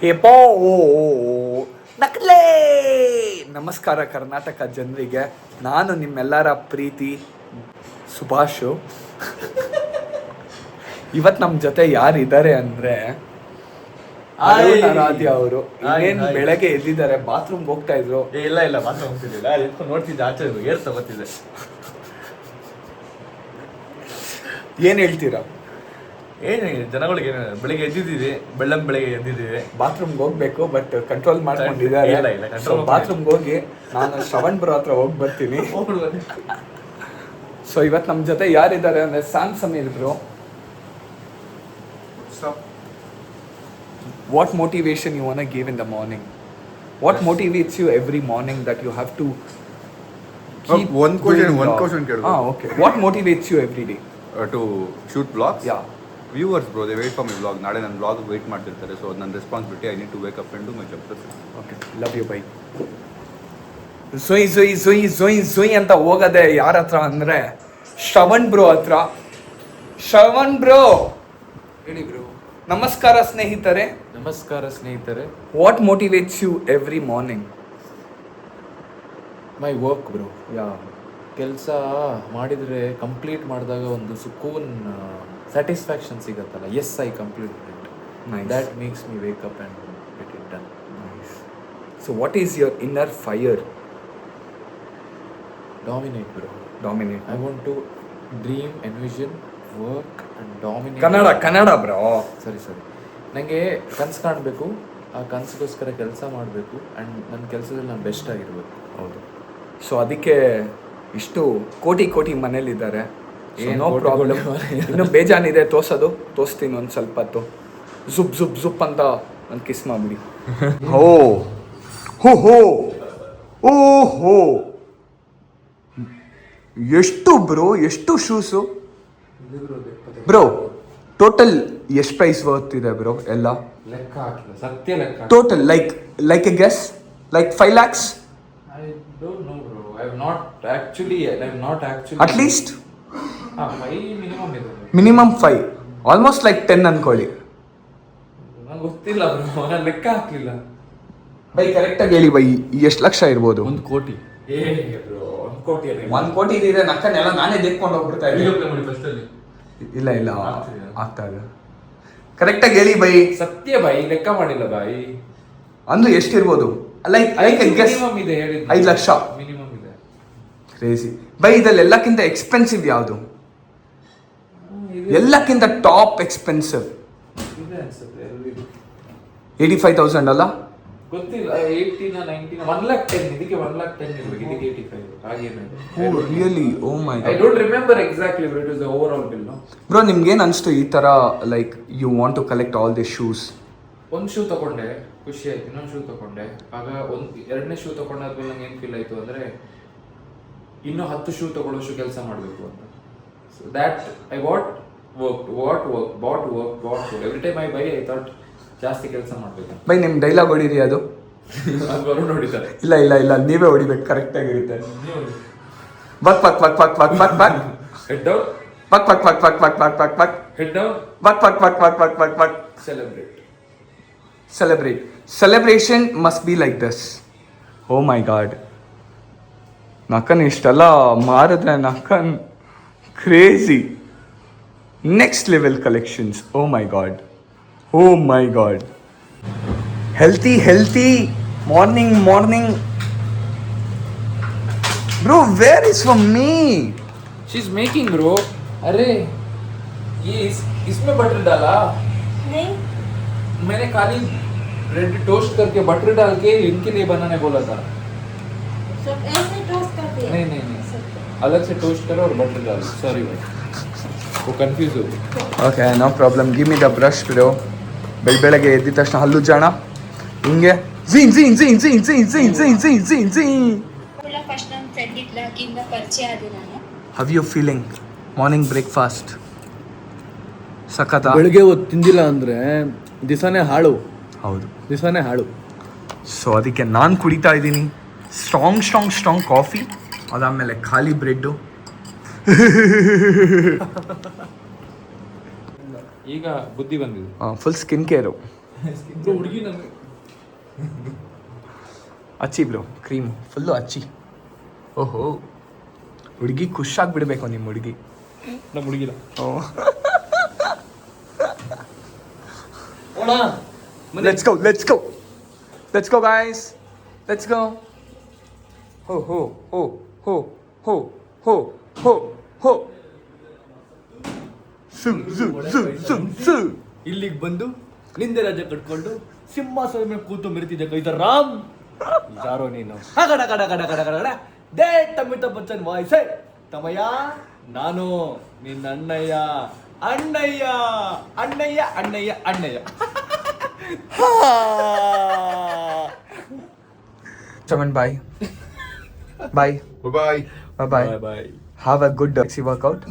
ಹೇಪೋ ನಕಲೇ. ನಮಸ್ಕಾರ ಕರ್ನಾಟಕ ಜನರಿಗೆ, ನಾನು ನಿಮ್ಮೆಲ್ಲರ ಪ್ರೀತಿ ಸುಭಾಷು. ಇವತ್ತು ನಮ್ಮ ಜೊತೆ ಯಾರಿದ್ದಾರೆ ಅಂದರೆ ಆರಾಧ್ಯ ಅವರು. ಇನ್ನೇನು ಬೆಳಗ್ಗೆ ಎದ್ದಿದ್ದಾರೆ, ಬಾತ್ರೂಮ್ಗೆ ಹೋಗ್ತಾ ಇದ್ರು. ಇಲ್ಲ ಬಾತ್ರೂಮ್ ಹೋಗ್ತಿರ್ಲಿಲ್ಲ, ನೋಡ್ತಿದ್ದೆ ಆಚೆ ಏರ್ ತಗೋತಿದ್ದೆ. ಏನು ಹೇಳ್ತೀರಾ? ಏನು ಜನಗಳಿಗೆ ಬೆಳಿಗ್ಗೆ ಎದ್ದಿದ್ದೀವಿ, ಬೆಳಗ್ಗೆ ಎದ್ದಿದ್ದೀವಿ, ಬಾತ್ರೂಮ್ಗೆ ಹೋಗ್ಬೇಕು, ಬಟ್ ಕಂಟ್ರೋಲ್ ಮಾಡ್ಕೊಂಡಿದ್ದಾರೆ. ಬಾತ್ರೂಮ್ಗೆ ಹೋಗಿ ನಾನು ಶ್ರವಣ್ ಬ್ರೋ ಹತ್ರ ಹೋಗಿ ಬರ್ತೀನಿ. ಸೊ ಇವತ್ತು ನಮ್ಮ ಜೊತೆ ಯಾರಿದ್ದಾರೆ ಅಂದರೆ song Sameer bro. What motivation you want to give in the morning? What motivates you every morning that you have to keep one question ಕೇಳು. Okay. What motivates you every day? To shoot vlogs? Yeah. Viewers bro, they wait for my vlog. ನಾಳೆ ನನ್ನ vlog wait ಮಾಡ್ತಿರ್ತಾರೆ. So ನನ್ನ responsibility, I need to wake up and do my job. Okay. Love you, bye. ಝೊಯ್ ಅಂತ ಹೋಗದೆ ಯಾರ ಹತ್ರ ಅಂದರೆ Shravan bro ಹತ್ರ. ಶ್ರವಣ್ ಬ್ರೋ ಹೇಳಿ ಬ್ರೋ. ನಮಸ್ಕಾರ ಸ್ನೇಹಿತರೆ. ನಮಸ್ಕಾರ ಸ್ನೇಹಿತರೆ. What motivates you every morning? My work bro. Yeah, ಕೆಲಸ ಮಾಡಿದರೆ ಕಂಪ್ಲೀಟ್ ಮಾಡಿದಾಗ ಒಂದು ಸುಕೂನ್ ಸ್ಯಾಟಿಸ್ಫ್ಯಾಕ್ಷನ್ ಸಿಗತ್ತಲ್ಲ. Yes, I complete it. That makes me wake up and get it done. Nice. So what is your inner fire? Dominate bro. Dominate. I want to dream, envision, work and dominate. Kannada bro. ಸರಿ. ನನಗೆ ಕನಸು ಕಾಣಬೇಕು, ಆ ಕನಸಿಗೋಸ್ಕರ ಕೆಲಸ ಮಾಡಬೇಕು and ನನ್ನ ಕೆಲಸದಲ್ಲಿ ನಾನು ಬೆಸ್ಟ್ ಆಗಿರಬೇಕು. ಹೌದು. ಸೊ ಅದಕ್ಕೆ ಇಷ್ಟು ಕೋಟಿ ಮನೇಲಿದ್ದಾರೆ. No problem. ಇನ್ನು ಬೇಜಾನಿದೆ ತೋರಿಸ್ತೀನಿ ಒಂದು ಸ್ವಲ್ಪ ಹೊತ್ತು. ಜುಪ್ ಅಂತ ಒಂದು ಕಿಸ್ ಮಾಡಿಬಿಡಿ. ಓಹೋ ಎಷ್ಟು ಬ್ರೋ, ಎಷ್ಟು ಶೂಸು ಬ್ರೋ? ಟೋಟಲ್ ಎಷ್ಟು ಪ್ರೈಸ್ ವರ್ತ್ ಇದೆ ಬ್ರೋ? ಎಲ್ಲ ಲೆಕ್ಕ ಹಾಕಿಲ್ಲ, ಸತ್ಯ ಲೆಕ್ಕ. Total like A guess, like 5 lakhs? I don't know bro. I have not actually. At least? 5 minimum ಇದೆ. Minimum 5. Almost like 10 ಅನ್ಕೊಳ್ಳಿ. ನಂಗೆ ಗೊತ್ತಿಲ್ಲ ಬ್ರೋ, ನಾನು ಲೆಕ್ಕ ಹಾಕಲಿಲ್ಲ. ಬೈ ಕರೆಕ್ಟಾಗಿ ಹೇಳಿ ಬೈ, ಎಷ್ಟು ಲಕ್ಷ ಇರ್ಬೋದು? 1 ಕೋಟಿ. ಬ್ರೋ 1 ಕೋಟಿ ಅಲ್ಲ. 1 ಕೋಟಿ ಇದೆ. ನಕ್ಕನ್ನೆಲ್ಲ ನಾನೇ ದೇಕ್ಕೊಂಡು ಹೋಗ್ಬಿಡ್ತಾ ಇದ್ದೀನಿ. ಫಸ್ಟ್ ಅಲ್ಲಿ ಇಲ್ಲ ಆಗ್ತಾ ಇದೆ. ಕರೆಕ್ಟಾಗಿ ಹೇಳಿ ಬೈ. ಸತ್ಯ ಬೈ, ಲೆಕ್ಕ ಮಾಡಿಲ್ಲ ಬೈ. ಅಂದು ಎಷ್ಟಿರ್ಬೋದು? ಲೈಕ್ ಮಿನಿಮಮ್ ಇದೆ ಹೇಳಿದ್ದು. 5 ಲಕ್ಷ ಮಿನಿಮಮ್ ಇದೆ. Crazy by. ಇದ್ರಲ್ಲಿ ಎಲ್ಲಕ್ಕಿಂತ ಎಕ್ಸ್ಪೆನ್ಸಿವ್ ಯಾವುದು? ಎಲ್ಲಕ್ಕಿಂತ ಟಾಪ್ ಎಕ್ಸ್ಪೆನ್ಸಿವ್ ಇದೆ ಅನ್ಸುತ್ತೆ. 85,000 ಅಲ್ಲ? ಗೊತ್ತಿಲ್ಲ. 80 ನಾ 90 ನಾ 1,10,000. ಇದಕ್ಕೆ 1,10,000 ಇರಬೇಕು, ಇದಕ್ಕೆ 85 ಹಾಗೇನಿದೆ. Oh really? Oh my God. I don't remember exactly, but it was the overall bill. Bro ನಿಮ್ಗೇನು ಅನಿಸ್ತು ಈ ಥರ like you want to collect all the shoes? ಒಂದು ಶೂ ತಗೊಂಡೆ, ಖುಷಿ ಆಯ್ತು. ಇನ್ನೊಂದು ಶೂ ತಗೊಂಡೆ, ಆಗ ಎರಡನೇ ಶೂ ತಗೊಂಡಾದ್ಮೇಲೆ ನಂಗೆ ಏನು ಫೀಲ್ ಆಯಿತು ಅಂದರೆ ಇನ್ನೂ 10 ಶೂ ತಗೊಳ್ಳೋಷ್ಟು ಕೆಲಸ ಮಾಡಬೇಕು ಅಂತ. So that I bought work every time I by I thought ಜಾಸ್ತಿ ಕೆಲಸ ಮಾಡಬೇಕು. ಬೈ ನಿಮ್ಮ ಡೈಲಾಗ್ ಹೊಡೀರಿ ಅದು. ಅವರು ನೋಡಿದ್ದಾರೆ. ಇಲ್ಲ ನೀವೇ ಹೊಡಿಬೇಕು, ಕರೆಕ್ಟಾಗಿರುತ್ತೆ. ಬಕ್ ಬಕ್ ಬಕ್ ಬಕ್ ಬಕ್ ಬಕ್ ಬಕ್ ಹೆಡ್ ಡೌನ್, ಬಕ್ ಬಕ್ ಬಕ್ ಬಕ್ ಬಕ್ ಬಕ್ ಬಕ್ ಬಕ್ ಹೆಡ್ ಡೌನ್, ಬಕ್ ಬಕ್ ಬಕ್ ಬಕ್ ಬಕ್ ಬಕ್ ಬಕ್. Celebrate. Celebration must be like this. Oh my God. ನಕ್ಕನ್ ಇಷ್ಟೆಲ್ಲ ಮಾರಿದ್ರೆ ನಕ್ಕನ್ crazy. Next level collections. Oh my God. Healthy morning. Bro, where is for me? She's making bro. अरे ये इसमें बटर डाला नहीं, मैंने खाली ब्रेड टोस्ट करके बटर डाल के इनके लिए बनाने बोला था. सब ऐसे टोस्ट करते हैं. नहीं अलग से टोस्ट करो और बटर डालो. सॉरी भाई, वो कंफ्यूज हो गई. Okay, no problem. Give me the brush bro. ಬೆಳಗ್ಗೆ ಎದ್ದಿದ ತಕ್ಷಣ ಹಲ್ಲು ಜಾಣ ಹಿಂಗೆ ಝೀನ್. ಫಸ್ಟ್ ನನ್ನ ಫ್ರೆಂಡ್ ಇದ್ಲಾಗಿಂದ ಪರಿಚಯ ಆದೆ ನಾನು. How you feeling? Morning breakfast ಸಖತ್. ಬೆಳಗ್ಗೆ ಹೊತ್ತು ತಿಂದಿಲ್ಲ ಅಂದರೆ ದಿಸಾನೇ ಹಾಳು. ಹೌದು, ದಿಸಾನೇ ಹಾಳು. ಸೊ ಅದಕ್ಕೆ ನಾನು ಕುಡಿತಾ ಇದ್ದೀನಿ ಸ್ಟ್ರಾಂಗ್ ಕಾಫಿ, ಅದಾದಮೇಲೆ ಖಾಲಿ ಬ್ರೆಡ್ಡು. ಈಗ ಬುದ್ಧಿ ಬಂದಿದೆ. Full skin care. ಹುಡುಗಿ ನಮಗೆ ಅಚ್ಚಿ ಬ್ರೋ ಕ್ರೀಮು ಫುಲ್ಲು ಅಚ್ಚಿ. ಓಹೋ ಹುಡುಗಿ ಖುಷಾಗಿ ಬಿಡಬೇಕು ನಿಮ್ಮ ಹುಡುಗಿ. ನಮ್ಮ ಹುಡುಗಿಲ್ಲ. Let's go, let's go. Let's go, guys. Let's go. Ho, ho, ho, ho, ho, ho, ho, ho. Su, su, su, su, su. ಇಲ್ಲಿಗೆ ಬಂದು ನಿಂದೆ ರಾಜ್ಯ ಕಟ್ಕೊಂಡು ಸಿಂಹಾಸನ ಮೇಲೆ ಕೂತು ಮೆರೆತಿದ್ದೆ ಕೈತ ರಾಮ್. ಯಾರೋ ನೀನು ಕಡ ಕಡ ಕಡ ಕಡ ಕಡ ದೇ ಅಮಿತಾಬ್ ಬಚ್ಚನ್ ವಾಯ್ಸೆ ತಮಯ್ಯ ನಾನು ನಿನ್ನ ಅಣ್ಣಯ್ಯ ಅಣ್ಣಯ್ಯ ಅಣ್ಣಯ್ಯ ಅಣ್ಣಯ್ಯ ಅಣ್ಣಯ್ಯ. Chaman, bye. Bye. Bye-bye. Bye-bye. Bye. Have a good sexy workout.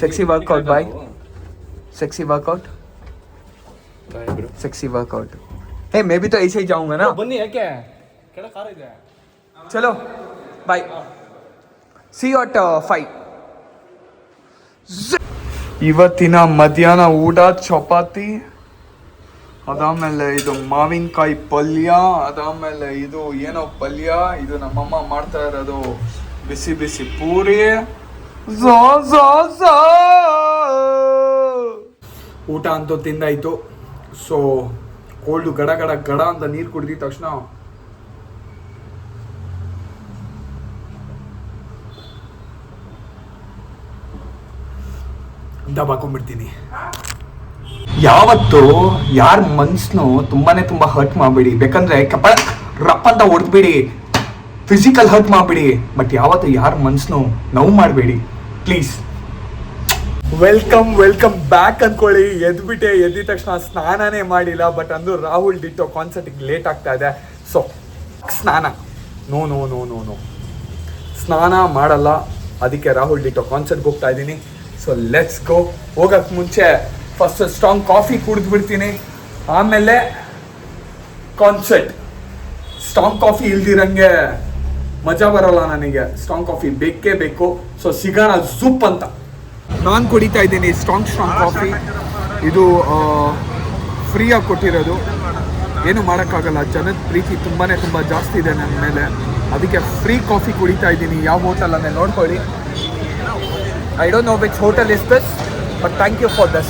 Sexy workout, bye. Sexy workout. Bye bro. Sexy workout. Hey, मैं भी तो ऐसे ही जाऊंगा ना. ಬನ್ನಿ ಯಾಕೆ ಕೆಳ ಕಾರ ಇದೆ. चलो बाय. See you at 5. ಇವತ್ತಿನ ಮಧ್ಯಾಹ್ನ ಊಟ ಚಪಾತಿ, ಅದಾದಮೇಲೆ ಇದು ಮಾವಿನಕಾಯಿ ಪಲ್ಯ, ಅದಾದಮೇಲೆ ಇದು ಏನೋ ಪಲ್ಯ, ಇದು ನಮ್ಮಮ್ಮ ಮಾಡ್ತಾ ಇರೋದು ಬಿಸಿ ಬಿಸಿ ಪೂರಿ. ಊಟ ಅಂತೂ ತಿಂದಾಯ್ತು. ಸೊ ಕೋಲ್ಡು ಗಡ ಗಡ ಗಡ ಅಂತ ನೀರು ಕುಡಿದ ತಕ್ಷಣ ದಬಾಕೊಂಡ್ಬಿಡ್ತೀನಿ. ಯಾವತ್ತು ಯಾರ ಮನ್ಸನ್ನು ತುಂಬಾ ಹರ್ಟ್ ಮಾಡಬೇಡಿ. ಬೇಕಂದ್ರೆ ಕಪಳ ರಪ್ ಅಂತ ಹೊಡೆದ್ಬಿಡಿ, ಫಿಸಿಕಲ್ ಹರ್ಟ್ ಮಾಡಬೇಡಿ. ಬಟ್ ಯಾವತ್ತು ಯಾರ ಮನ್ಸನ್ನು ನೋವು ಮಾಡಬೇಡಿ ಪ್ಲೀಸ್. ವೆಲ್ಕಮ್ ಬ್ಯಾಕ್ ಅನ್ಕೊಳ್ಳಿ. ಎದ್ದಿದ ತಕ್ಷಣ ಸ್ನಾನನೇ ಮಾಡಿಲ್ಲ. ಬಟ್ ಅಂದು ರಾಹುಲ್ ಡಿಟ್ಟೋ ಕಾನ್ಸರ್ಟಿಗೆ ಲೇಟ್ ಆಗ್ತಾ ಇದೆ. ಸೊ ಸ್ನಾನ no no no no no ಸ್ನಾನ ಮಾಡಲ್ಲ. ಅದಕ್ಕೆ ರಾಹುಲ್ ಡಿಟ್ಟೋ ಕಾನ್ಸರ್ಟ್ಗೆ ಹೋಗ್ತಾ ಇದ್ದೀನಿ. So let's go. ಹೋಗಕ್ಕೆ ಮುಂಚೆ ಫಸ್ಟ್ ಸ್ಟ್ರಾಂಗ್ ಕಾಫಿ ಕುಡಿದು ಬಿಡ್ತೀನಿ, ಆಮೇಲೆ ಕಾನ್ಸರ್ಟ್. ಸ್ಟ್ರಾಂಗ್ ಕಾಫಿ ಇಲ್ದಿರಂಗೆ ಮಜಾ ಬರೋಲ್ಲ ನನಗೆ. ಸ್ಟ್ರಾಂಗ್ ಕಾಫಿ ಬೇಕೇ ಬೇಕು. ಸೊ ಸಿಗೋಣ ಸೂಪ್ ಅಂತ. ನಾನು ಕುಡಿತಾ ಇದ್ದೀನಿ ಸ್ಟ್ರಾಂಗ್ ಕಾಫಿ. ಇದು ಫ್ರೀಯಾಗಿ ಕೊಟ್ಟಿರೋದು. ಏನು ಮಾಡೋಕ್ಕಾಗಲ್ಲ, ಜನದ ಪ್ರೀತಿ ತುಂಬ ಜಾಸ್ತಿ ಇದೆ ನನ್ನ ಮೇಲೆ. ಅದಕ್ಕೆ ಫ್ರೀ ಕಾಫಿ ಕುಡಿತಾ ಇದ್ದೀನಿ. ಯಾವ ಹೋಟೆಲ್ ಅನ್ನೇ ನೋಡ್ಕೊಳ್ಳಿ. I don't know which hotel is this, but thank you for this.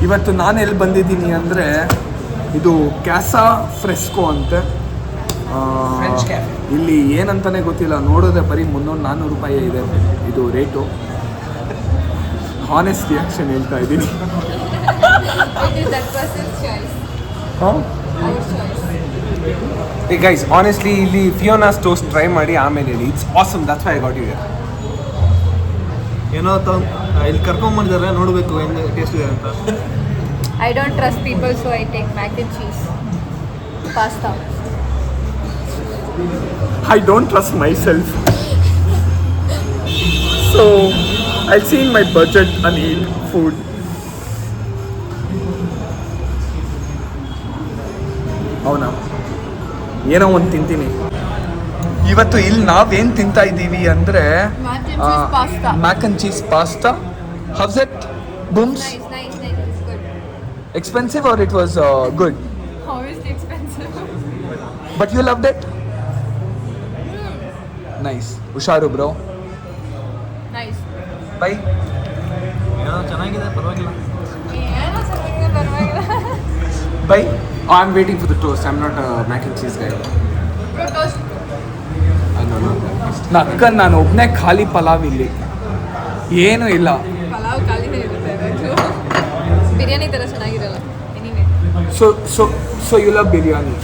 ಇವತ್ತು ನಾನು ಎಲ್ಲಿ ಬಂದಿದ್ದೀನಿ ಅಂದರೆ ಇದು ಕ್ಯಾಸಾ ಫ್ರೆಸ್ಕೋ ಅಂತೆ. ಇಲ್ಲಿ ಏನಂತಾನೆ ಗೊತ್ತಿಲ್ಲ. ನೋಡೋದೆ ಬರೀ 300-400 ರೂಪಾಯಿ ಇದೆ ಇದು ರೇಟು. ಹಾನೆಸ್ಟ್ ರಿಯಾಕ್ಷನ್ ಹೇಳ್ತಾ ಇದ್ದೀನಿ. ಹಾಂ Hey guys, honestly, ಇಲ್ಲಿ ಫಿಯೋನಾಸ್ ಟೋಸ್ಟ್ ಟ್ರೈ ಮಾಡಿ ಆಮೇಲೆ ಹೇಳಿ. It's awesome, that's why I got you here. ಏನೋ ಇಲ್ಲಿ ಕರ್ಕೊಂಬಂದಿದ್ದಾರೆ, ನೋಡಬೇಕು ಹೆಂಗೆ ಟೇಸ್ಟ್ ಇದೆ ಅಂತ. I don't trust people, so I take mac and cheese, pasta. I don't trust myself. So I'll see in my budget and eat food. ಅವನಾ ಏನೋ ಒಂದು ತಿಂತೀನಿ ಇವತ್ತು. ಇಲ್ಲಿ ನಾವೇನು ತಿಂತಾ ಇದ್ದೀವಿ ಅಂದರೆ Mac and cheese pasta. Mac and cheese pasta. How's it booms? Nice. It's good. Expensive are it was good? Obviously expensive. But you loved it? Nice. ಹುಷಾರು ಬ್ರೋ. Nice. ಬೈ. ಏನೋ ಚೆನ್ನಾಗಿದೆ, ಪರವಾಗಿಲ್ಲ. ಏನೋ ಚೆನ್ನಾಗಿದೆ, ಪರವಾಗಿಲ್ಲ. Bye. I'm waiting for the toast. I'm not a mac and cheese guy. Bro, toast. I don't know. ನಕ್ಕನ್ ನಾನು ಒಬ್ಬನೇ ಖಾಲಿ ಪಲಾವ್ ಇಲ್ಲಿ ಏನೂ ಇಲ್ಲ. ಪಲಾವ್ ಖಾಲಿನೇ ಇರುತ್ತೆ. ಬಿರಿಯಾನಿ ಥರ ಚೆನ್ನಾಗಿರಲ್ಲ. Anyway. So you love biryani?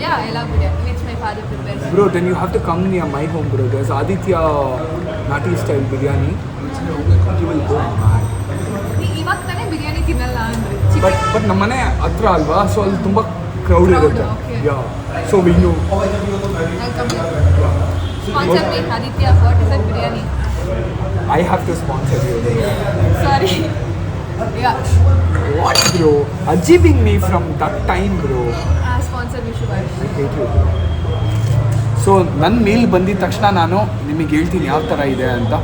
Yeah, I love biryani. Which my father prepares. Bro, then you have to come near my home, bro. There's Aditya Nati style biryani. You will go mad. ಇವಾಗ ತಾನೇ ಬಿರಿಯಾನಿ ತಿನ್ನಲ್ಲ ಅಂದ್ರೆ. But ನಮ್ಮನೆ ಹತ್ರ ಅಲ್ವಾ, so ಅಲ್ಲಿ ತುಂಬ crowd ಇರುತ್ತೆ. okay. Yeah, so we know. Sponsor me, Aditya, what is that biryani? I have to sponsor you. Sorry. Yeah. What, bro? Achieving me from that time, bro. Sponsor me, Shubhash. I hate you, bro. So ನನ್ನ meal ಬಂದಿದ ತಕ್ಷಣ ನಾನು ನಿಮಗೆ ಹೇಳ್ತೀನಿ ಯಾವ ಥರ ಇದೆ ಅಂತ.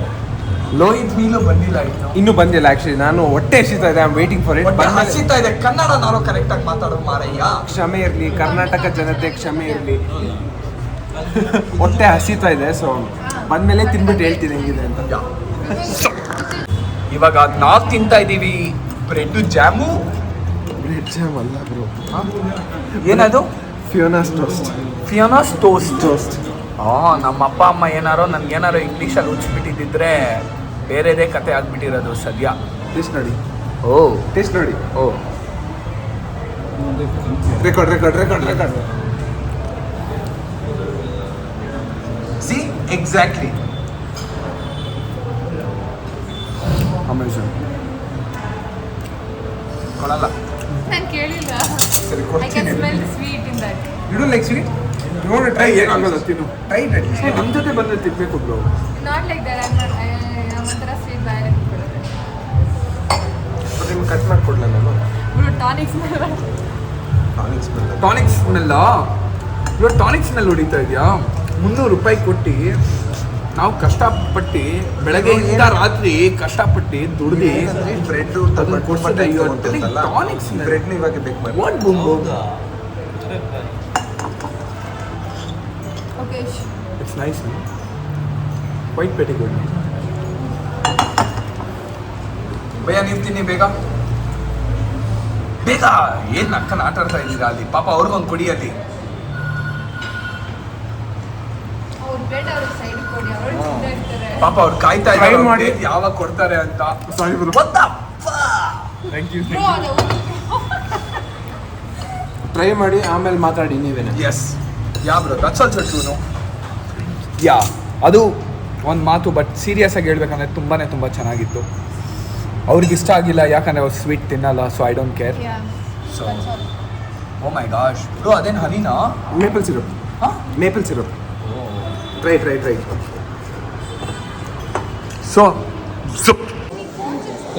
ಲೋಹಿತ್ ಮೀಲು ಬಂದಿಲ್ಲ ಇನ್ನು ಇನ್ನೂ ಬಂದಿಲ್ಲ ಆಕ್ಚುಲಿ. ನಾನು ಹೊಟ್ಟೆ ಹಸಿತಾ ಇದೆ. I am waiting for it. ಹೊಟ್ಟೆ ಹಸಿತಾ ಇದೆ. ಕನ್ನಡ ನಾನು ಕರೆಕ್ಟಾಗಿ ಮಾತಾಡೋ ಮಾರಯ್ಯ. ಕ್ಷಮೆ ಇರಲಿ, ಕರ್ನಾಟಕ ಜನತೆ ಕ್ಷಮೆ ಇರಲಿ. ಹೊಟ್ಟೆ ಹಸಿತಾ ಇದೆ. ಸೊ ಬಂದ್ಮೇಲೆ ತಿನ್ಬಿಟ್ಟು ಹೇಳ್ತೀನಿ ಹೆಂಗಿದೆ ಅಂತ. ಇವಾಗ ನಾವು ತಿಂತಾ ಇದೀವಿ ಬ್ರೆಡ್ ಜಾಮು. ಬ್ರೆಡ್ ಜಾಮ್ ಅಲ್ಲ ಬ್ರೋ, ಏನದು? ಫಿಯೋನಾಸ್ ಟೋಸ್ಟ್. ಫಿಯೋನಾಸ್ ಟೋಸ್ಟ್. ನಮ್ಮ ಅಪ್ಪ ಅಮ್ಮ ಏನಾರೋ ನನ್ಗೇನಾರೋ ಇಂಗ್ಲೀಷಲ್ಲಿ ಉಚ್ಚಿಬಿಟ್ಟಿದ್ದಿದ್ರೆ ಬೇರೆದೇ ಕತೆ ಆಗ್ಬಿಟ್ಟಿರೋದು ಸದ್ಯ. ಟೇಸ್ಟ್ ನೋಡಿ. ಓ ಟೇಸ್ಟ್ ನೋಡಿ. ಓ ರೆಕಾರ್ಡ್. C exactly. ಅಮೆಝಾನ್ ಕೊಡಲ್ಲ. ನಾನು ಕೇಳಿಲ್ಲ. ಸರಿ I can ಕೊಡ್ತೀನಿ. smell the sweet in that. You don't like sweet? You want to try? ಏನಾಗಲ್ಲ, ತಿನ್ನು. Try at least. ನಮ್ಮ ಜೊತೆ ಬಂದ್ರೆ ತಿನ್ಬೇಕು bro. Not like that. I'm ಒಂಥರ sweet ಬಾಯಲ್ಲಿ ಬಿಟ್ಬಿಡುತ್ತೆ. ನಿಮ್ಗೆ ಕಟ್ ಮಾಡಿಕೊಡ್ಲ ನಾನು? ಬಿಡು, tonic smell. ಟಾನಿಕ್ ಸ್ಮೆಲ್ಲ. ಇವಾಗ ಟಾನಿಕ್ ಸ್ಮೆಲ್ ಹೊಡಿತಾ ಇದೆಯಾ? 300 ರೂಪಾಯಿ ಕೊಟ್ಟು ನಾವು ಕಷ್ಟಪಟ್ಟು ಬೆಳಗ್ಗೆಯಿಂದ ರಾತ್ರಿ ಕಷ್ಟಪಟ್ಟು ದುಡ್ದು ಬ್ರೆಡ್ ಟಾನಿಕ್ ಸ್ಮೆಲ್. ಬ್ರೆಡ್ನ ಇವಾಗ ಬೇಕು ಮಾಡಿ. What boom? Okay. It's nice. Quite very good. ಭಯ್ಯ ನೀವು ತಿನ್ನಿ ಬೇಗ ಬೇಗ. ಏನು ಅಕ್ಕನ ಆಟ ಆಡ್ತಾ ಇದ್ದೀರಾ ಅಲ್ಲಿ? ಪಾಪ ಅವ್ರಿಗೊಂದು ಕೊಡಿ ಅಲ್ಲಿ. ಅವ್ರ ಬ್ರೆಡ್ ಅವ್ರ ಸೈಡ್ ಕೊಡಿ, ಅವರು ತಿಂತಾ ಇರ್ತಾರೆ. ಪಾಪ ಅವ್ರು ಕಾಯ್ತಾ Try ಇದ್ದಾರೆ ಮಾಡಿ. ಯಾವಾಗ ಕೊಡ್ತಾರೆ ಅಂತ. Sorry bro. What the fuck? Thank you. Bro, ಅದು ಟ್ರೈ ಮಾಡಿ ಆಮೇಲೆ ಮಾತಾಡಿ ನೀವೇನೆ. Yes yeah bro, that's also true. Yeah ಅದು ಒಂದು ಮಾತು. ಬಟ್ ಸೀರಿಯಸ್ ಆಗಿ ಹೇಳ್ಬೇಕಂದ್ರೆ ತುಂಬ ಚೆನ್ನಾಗಿತ್ತು. ಅವ್ರಿಗೆ ಇಷ್ಟ ಆಗಿಲ್ಲ ಯಾಕಂದರೆ ಅವ್ರು ಸ್ವೀಟ್ ತಿನ್ನಲ್ಲ. So I don't care. Yeah. So That's all. Oh my gosh bro, ಅದೇನು ಹನಿನಾ? Maple syrup. ಹಾಂ, ಮೇಪಲ್ ಸಿರಪ್. ಟ್ರೈ. ಸೊ ಸುಪ್.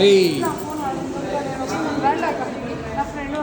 ಏಯ್ ಬೇಡ, ನನ್ನ ಫ್ರೆಂಡು